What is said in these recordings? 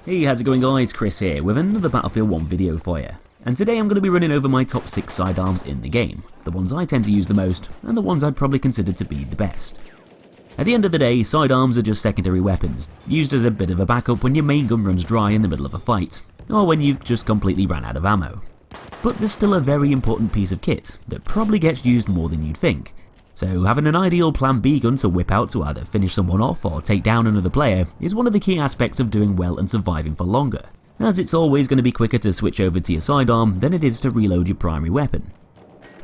Hey, how's it going guys, Chris here with another Battlefield 1 video for you. And today I'm going to be running over my top 6 sidearms in the game, the ones I tend to use the most, and the ones I'd probably consider to be the best. At the end of the day, sidearms are just secondary weapons, used as a bit of a backup when your main gun runs dry in the middle of a fight, or when you've just completely ran out of ammo. But there's still a very important piece of kit that probably gets used more than you'd think. So having an ideal plan B gun to whip out to either finish someone off or take down another player is one of the key aspects of doing well and surviving for longer, as it's always going to be quicker to switch over to your sidearm than it is to reload your primary weapon.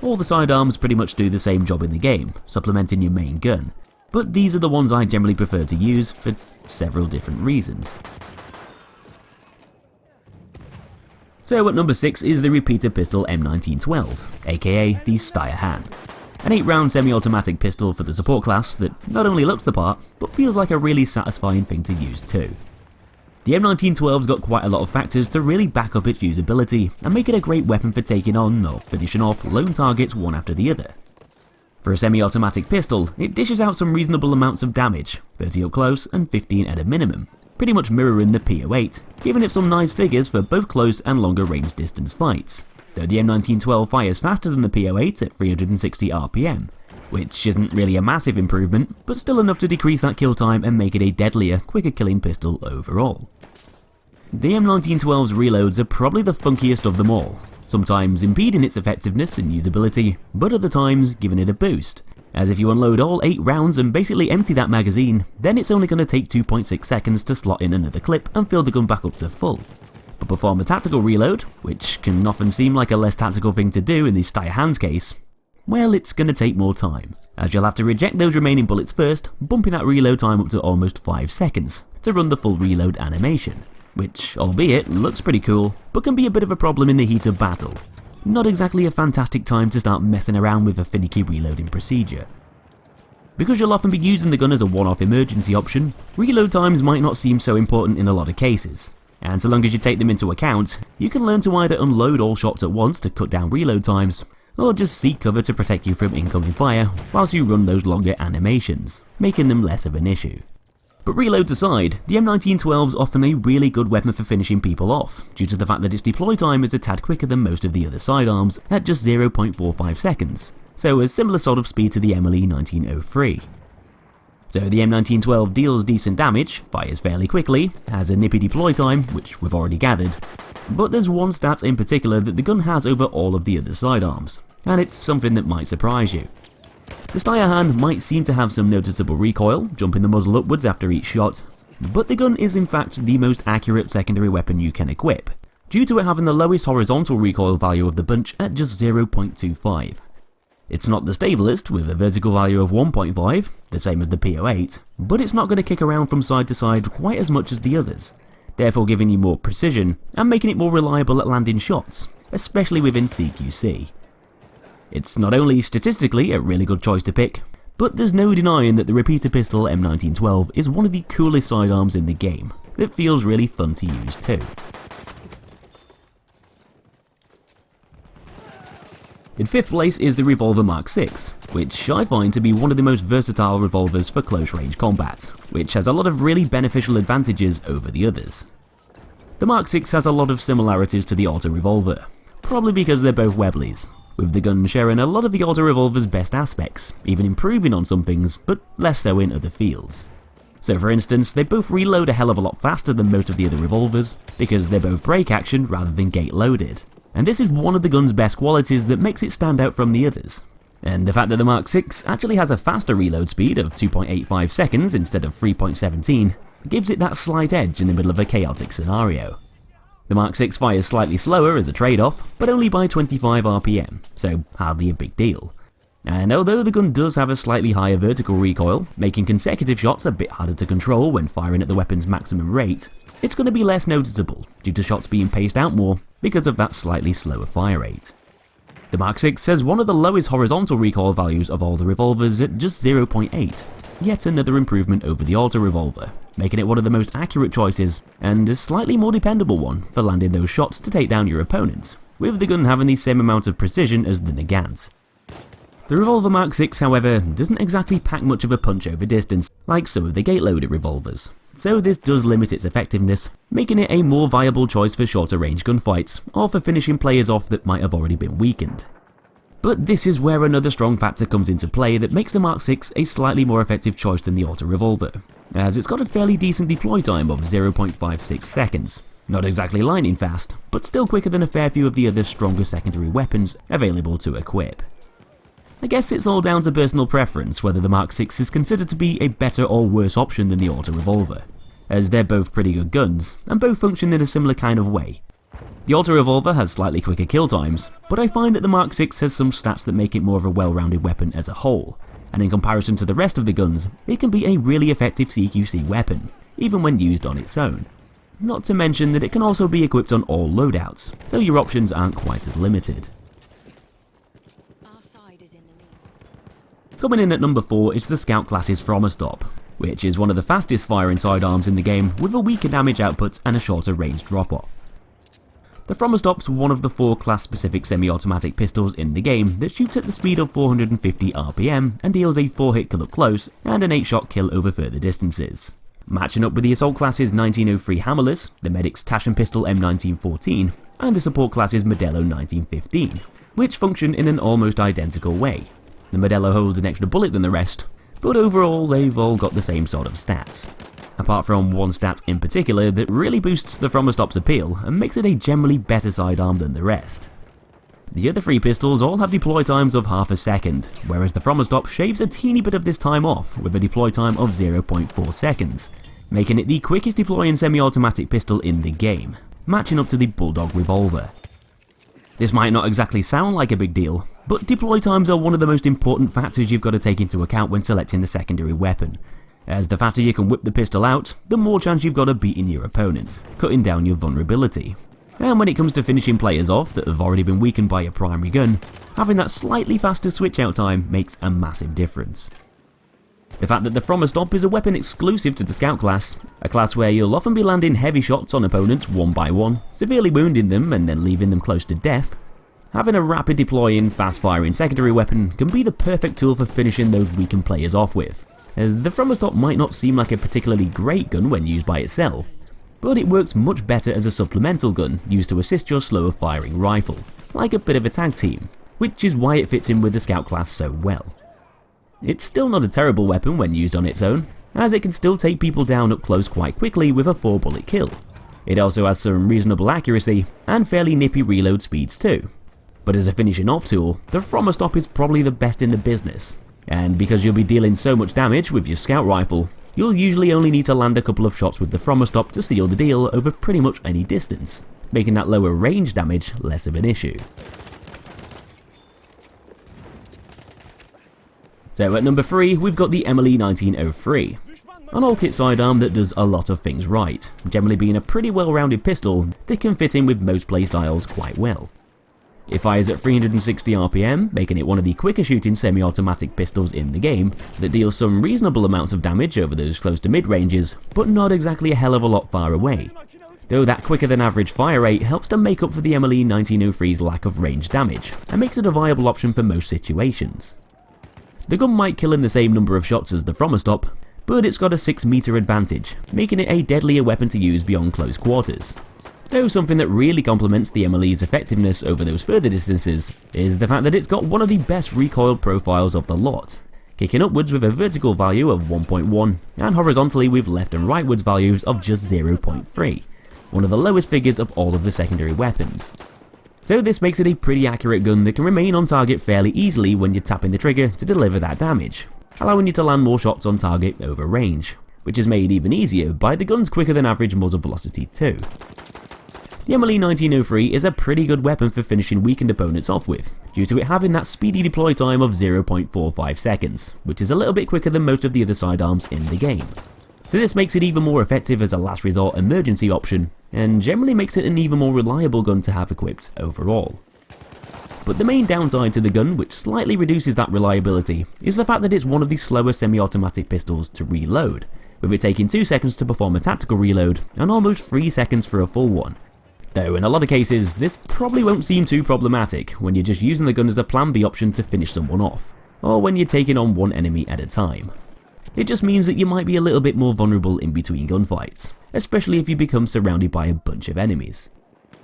All the sidearms pretty much do the same job in the game, supplementing your main gun, but these are the ones I generally prefer to use for several different reasons. So at number 6 is the repeater pistol M1912, aka the Steyr. An 8-round semi-automatic pistol for the support class that not only looks the part, but feels like a really satisfying thing to use too. The M1912's got quite a lot of factors to really back up its usability and make it a great weapon for taking on or finishing off lone targets one after the other. For a semi-automatic pistol, it dishes out some reasonable amounts of damage, 30 up close and 15 at a minimum, pretty much mirroring the P08, giving it some nice figures for both close and longer range distance fights. Though the M1912 fires faster than the P08 at 360 RPM, which isn't really a massive improvement, but still enough to decrease that kill time and make it a deadlier, quicker killing pistol overall. The M1912's reloads are probably the funkiest of them all, sometimes impeding its effectiveness and usability, but other times giving it a boost, as if you unload all 8 rounds and basically empty that magazine, then it's only going to take 2.6 seconds to slot in another clip and fill the gun back up to full. But perform a tactical reload, which can often seem like a less tactical thing to do in the Steyr case, well, it's going to take more time, as you'll have to reject those remaining bullets first, bumping that reload time up to almost 5 seconds to run the full reload animation, which, albeit, looks pretty cool, but can be a bit of a problem in the heat of battle. Not exactly a fantastic time to start messing around with a finicky reloading procedure. Because you'll often be using the gun as a one-off emergency option, reload times might not seem so important in a lot of cases. And so long as you take them into account, you can learn to either unload all shots at once to cut down reload times, or just seek cover to protect you from incoming fire whilst you run those longer animations, making them less of an issue. But reloads aside, the M1912's often a really good weapon for finishing people off, due to the fact that its deploy time is a tad quicker than most of the other sidearms at just 0.45 seconds, so a similar sort of speed to the MLE 1903. So the M1912 deals decent damage, fires fairly quickly, has a nippy deploy time, which we've already gathered, but there's one stat in particular that the gun has over all of the other sidearms, and it's something that might surprise you. The Steyr might seem to have some noticeable recoil, jumping the muzzle upwards after each shot, but the gun is in fact the most accurate secondary weapon you can equip, due to it having the lowest horizontal recoil value of the bunch at just 0.25. It's not the stablest, with a vertical value of 1.5, the same as the P08, but it's not going to kick around from side to side quite as much as the others, therefore giving you more precision and making it more reliable at landing shots, especially within CQC. It's not only statistically a really good choice to pick, but there's no denying that the repeater pistol M1912 is one of the coolest sidearms in the game, that feels really fun to use too. In 5th place is the Revolver Mark VI, which I find to be one of the most versatile revolvers for close range combat, which has a lot of really beneficial advantages over the others. The Mark VI has a lot of similarities to the Auto Revolver, probably because they're both Webleys, with the gun sharing a lot of the Auto Revolver's best aspects, even improving on some things, but less so in other fields. So for instance, they both reload a hell of a lot faster than most of the other revolvers, because they're both break action rather than gate loaded. And this is one of the gun's best qualities that makes it stand out from the others. And the fact that the Mark VI actually has a faster reload speed of 2.85 seconds instead of 3.17 gives it that slight edge in the middle of a chaotic scenario. The Mark VI fires slightly slower as a trade-off, but only by 25 RPM, so hardly a big deal. And although the gun does have a slightly higher vertical recoil, making consecutive shots a bit harder to control when firing at the weapon's maximum rate, it's going to be less noticeable due to shots being paced out more because of that slightly slower fire rate. The Mark VI has one of the lowest horizontal recoil values of all the revolvers at just 0.8, yet another improvement over the Auto Revolver, making it one of the most accurate choices and a slightly more dependable one for landing those shots to take down your opponent, with the gun having the same amount of precision as the Nagant. The Revolver Mark 6, however, doesn't exactly pack much of a punch over distance, like some of the gate-loaded revolvers, so this does limit its effectiveness, making it a more viable choice for shorter range gunfights, or for finishing players off that might have already been weakened. But this is where another strong factor comes into play that makes the Mark 6 a slightly more effective choice than the auto revolver, as it's got a fairly decent deploy time of 0.56 seconds. Not exactly lightning fast, but still quicker than a fair few of the other stronger secondary weapons available to equip. I guess it's all down to personal preference whether the Mark 6 is considered to be a better or worse option than the auto revolver, as they're both pretty good guns, and both function in a similar kind of way. The auto revolver has slightly quicker kill times, but I find that the Mark 6 has some stats that make it more of a well-rounded weapon as a whole, and in comparison to the rest of the guns, it can be a really effective CQC weapon, even when used on its own. Not to mention that it can also be equipped on all loadouts, so your options aren't quite as limited. Coming in at number 4 is the Scout class's Frommerstop, which is one of the fastest firing sidearms in the game with a weaker damage output and a shorter range drop-off. The Frommerstop's one of the 4 class-specific semi-automatic pistols in the game that shoots at the speed of 450 RPM and deals a 4-hit kill up close and an 8-shot kill over further distances. Matching up with the Assault class's 1903 Hammerless, the Medic's Taschen pistol M1914, and the Support class's Modelo 1915, which function in an almost identical way. The Modelo holds an extra bullet than the rest, but overall they've all got the same sort of stats. Apart from one stat in particular that really boosts the Frommerstop's appeal and makes it a generally better sidearm than the rest. The other 3 pistols all have deploy times of half a second, whereas the Frommerstop shaves a teeny bit of this time off with a deploy time of 0.4 seconds, making it the quickest deploying semi-automatic pistol in the game, matching up to the Bulldog revolver. This might not exactly sound like a big deal, but deploy times are one of the most important factors you've got to take into account when selecting the secondary weapon, as the faster you can whip the pistol out, the more chance you've got of beating your opponent, cutting down your vulnerability. And when it comes to finishing players off that have already been weakened by your primary gun, having that slightly faster switch out time makes a massive difference. The fact that the Frommerstop is a weapon exclusive to the Scout class, a class where you'll often be landing heavy shots on opponents one by one, severely wounding them and then leaving them close to death, having a rapid deploying, fast firing secondary weapon can be the perfect tool for finishing those weakened players off with, as the Frommerstop might not seem like a particularly great gun when used by itself, but it works much better as a supplemental gun used to assist your slower firing rifle, like a bit of a tag team, which is why it fits in with the Scout class so well. It's still not a terrible weapon when used on its own, as it can still take people down up close quite quickly with a 4-bullet kill. It also has some reasonable accuracy and fairly nippy reload speeds too. But as a finishing off tool, the Frommerstop is probably the best in the business, and because you'll be dealing so much damage with your Scout rifle, you'll usually only need to land a couple of shots with the Frommerstop to seal the deal over pretty much any distance, making that lower range damage less of an issue. So at number 3, we've got the Emily 1903, an all-kit sidearm that does a lot of things right, generally being a pretty well-rounded pistol that can fit in with most playstyles quite well. It fires at 360 RPM, making it one of the quicker shooting semi-automatic pistols in the game that deals some reasonable amounts of damage over those close to mid-ranges, but not exactly a hell of a lot far away. Though that quicker than average fire rate helps to make up for the Emily 1903's lack of range damage, and makes it a viable option for most situations. The gun might kill in the same number of shots as the Frommerstop, but it's got a 6-meter advantage, making it a deadlier weapon to use beyond close quarters. Though something that really complements the Emily's effectiveness over those further distances is the fact that it's got one of the best recoil profiles of the lot, kicking upwards with a vertical value of 1.1 and horizontally with left and rightwards values of just 0.3, one of the lowest figures of all of the secondary weapons. So this makes it a pretty accurate gun that can remain on target fairly easily when you're tapping the trigger to deliver that damage, allowing you to land more shots on target over range, which is made even easier by the gun's quicker than average muzzle velocity too. The Emily 1903 is a pretty good weapon for finishing weakened opponents off with, due to it having that speedy deploy time of 0.45 seconds, which is a little bit quicker than most of the other sidearms in the game. So this makes it even more effective as a last resort emergency option, and generally makes it an even more reliable gun to have equipped overall. But the main downside to the gun, which slightly reduces that reliability, is the fact that it's one of the slower semi-automatic pistols to reload, with it taking 2 seconds to perform a tactical reload and almost 3 seconds for a full one. Though in a lot of cases, this probably won't seem too problematic when you're just using the gun as a plan B option to finish someone off, or when you're taking on one enemy at a time. It just means that you might be a little bit more vulnerable in between gunfights, especially if you become surrounded by a bunch of enemies.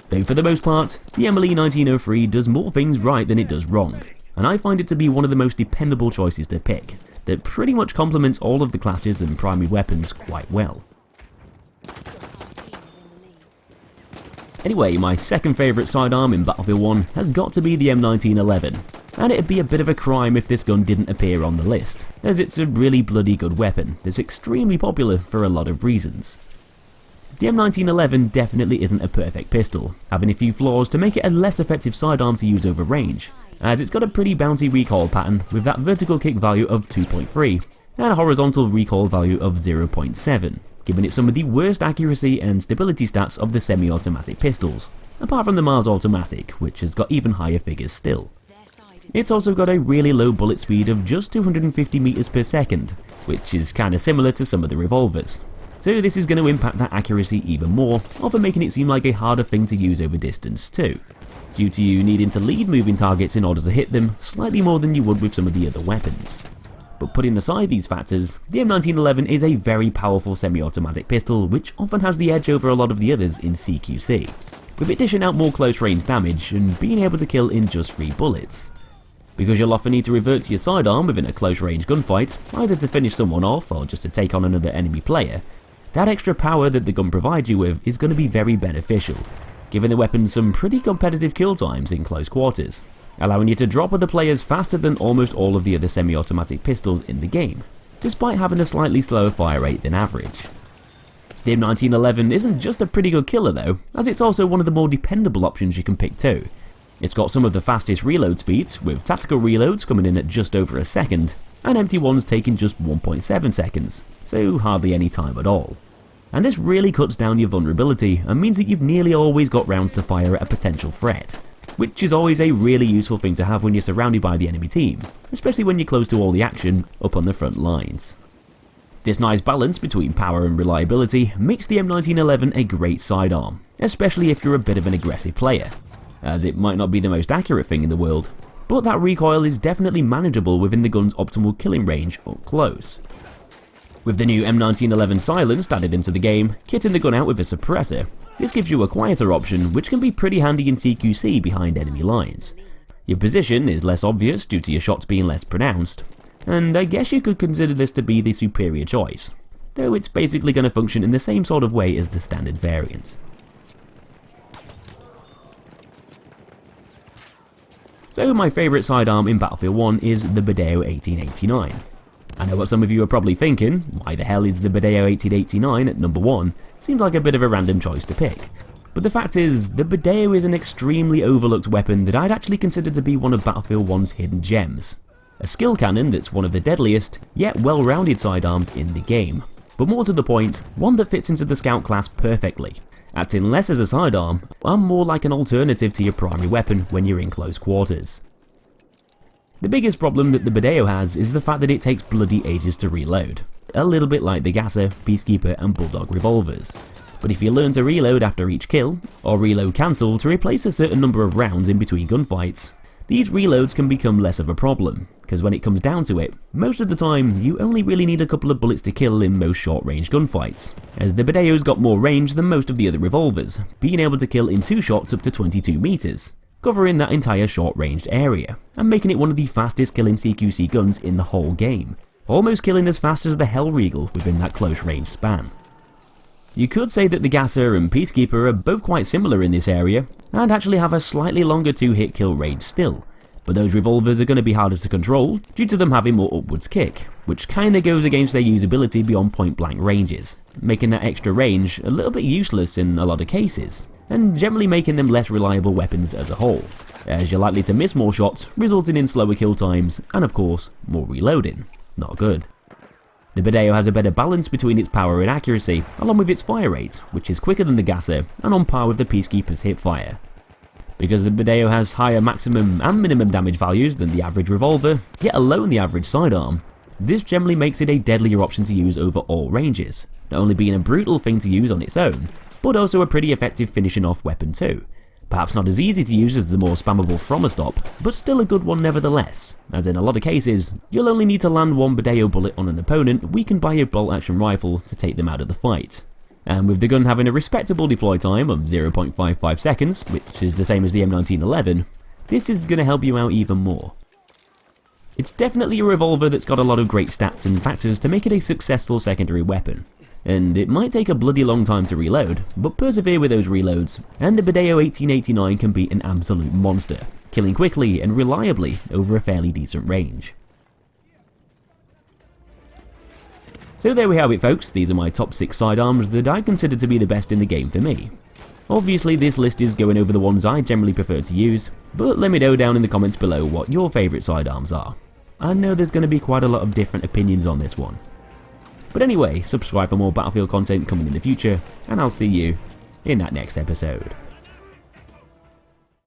Though for the most part, the MLE 1903 does more things right than it does wrong, and I find it to be one of the most dependable choices to pick, that pretty much complements all of the classes and primary weapons quite well. Anyway, my second favourite sidearm in Battlefield 1 has got to be the M1911, and it'd be a bit of a crime if this gun didn't appear on the list, as it's a really bloody good weapon that's extremely popular for a lot of reasons. The M1911 definitely isn't a perfect pistol, having a few flaws to make it a less effective sidearm to use over range, as it's got a pretty bouncy recoil pattern with that vertical kick value of 2.3 and a horizontal recoil value of 0.7. Giving it some of the worst accuracy and stability stats of the semi-automatic pistols, apart from the Mars Automatic, which has got even higher figures still. It's also got a really low bullet speed of just 250 meters per second, which is kinda similar to some of the revolvers. So this is going to impact that accuracy even more, often making it seem like a harder thing to use over distance too, due to you needing to lead moving targets in order to hit them slightly more than you would with some of the other weapons. But putting aside these factors, the M1911 is a very powerful semi-automatic pistol which often has the edge over a lot of the others in CQC, with it dishing out more close range damage and being able to kill in just 3 bullets. Because you'll often need to revert to your sidearm within a close range gunfight, either to finish someone off or just to take on another enemy player, that extra power that the gun provides you with is going to be very beneficial, giving the weapon some pretty competitive kill times in close quarters, allowing you to drop other players faster than almost all of the other semi-automatic pistols in the game, despite having a slightly slower fire rate than average. The M1911 isn't just a pretty good killer though, as it's also one of the more dependable options you can pick too. It's got some of the fastest reload speeds, with tactical reloads coming in at just over a second, and empty ones taking just 1.7 seconds, so hardly any time at all. And this really cuts down your vulnerability and means that you've nearly always got rounds to fire at a potential threat, which is always a really useful thing to have when you're surrounded by the enemy team, especially when you're close to all the action up on the front lines. This nice balance between power and reliability makes the M1911 a great sidearm, especially if you're a bit of an aggressive player, as it might not be the most accurate thing in the world, but that recoil is definitely manageable within the gun's optimal killing range up close. With the new M1911 silenced added into the game, kitting the gun out with a suppressor, this gives you a quieter option which can be pretty handy in CQC behind enemy lines. Your position is less obvious due to your shots being less pronounced, and I guess you could consider this to be the superior choice, though it's basically going to function in the same sort of way as the standard variant. So my favourite sidearm in Battlefield 1 is the Badeo 1889. I know what some of you are probably thinking, why the hell is the Badeo 1889 at number 1? Seems like a bit of a random choice to pick. But the fact is, the Badeo is an extremely overlooked weapon that I'd actually consider to be one of Battlefield 1's hidden gems. A skill cannon that's one of the deadliest, yet well-rounded sidearms in the game. But more to the point, one that fits into the scout class perfectly, acting less as a sidearm and more like an alternative to your primary weapon when you're in close quarters. The biggest problem that the Badeo has is the fact that it takes bloody ages to reload, a little bit like the Gasser, Peacekeeper and Bulldog revolvers. But if you learn to reload after each kill, or reload cancel to replace a certain number of rounds in between gunfights, these reloads can become less of a problem, because when it comes down to it, most of the time you only really need a couple of bullets to kill in most short-range gunfights, as the Badeo's got more range than most of the other revolvers, being able to kill in 2 shots up to 22 meters, covering that entire short-ranged area, and making it one of the fastest killing CQC guns in the whole game, almost killing as fast as the Hellriegel within that close range span. You could say that the Gasser and Peacekeeper are both quite similar in this area, and actually have a slightly longer 2-hit kill range still, but those revolvers are going to be harder to control due to them having more upwards kick, which kinda goes against their usability beyond point blank ranges, making that extra range a little bit useless in a lot of cases, and generally making them less reliable weapons as a whole, as you're likely to miss more shots, resulting in slower kill times, and of course, more reloading. Not good. The Badeo has a better balance between its power and accuracy, along with its fire rate, which is quicker than the Gasser, and on par with the Peacekeeper's hipfire. Because the Badeo has higher maximum and minimum damage values than the average revolver, yet alone the average sidearm, this generally makes it a deadlier option to use over all ranges, not only being a brutal thing to use on its own, but also a pretty effective finishing off weapon too, Perhaps not as easy to use as the more spammable From a Stop, but still a good one nevertheless, as in a lot of cases, you'll only need to land one Badeo bullet on an opponent weakened by a bolt action rifle to take them out of the fight. And with the gun having a respectable deploy time of 0.55 seconds, which is the same as the M1911, this is going to help you out even more. It's definitely a revolver that's got a lot of great stats and factors to make it a successful secondary weapon. And it might take a bloody long time to reload, but persevere with those reloads, and the Badeo 1889 can be an absolute monster, killing quickly and reliably over a fairly decent range. So there we have it folks, these are my top 6 sidearms that I consider to be the best in the game for me. Obviously this list is going over the ones I generally prefer to use, but let me know down in the comments below what your favourite sidearms are. I know there's going to be quite a lot of different opinions on this one. But anyway, subscribe for more Battlefield content coming in the future, and I'll see you in that next episode.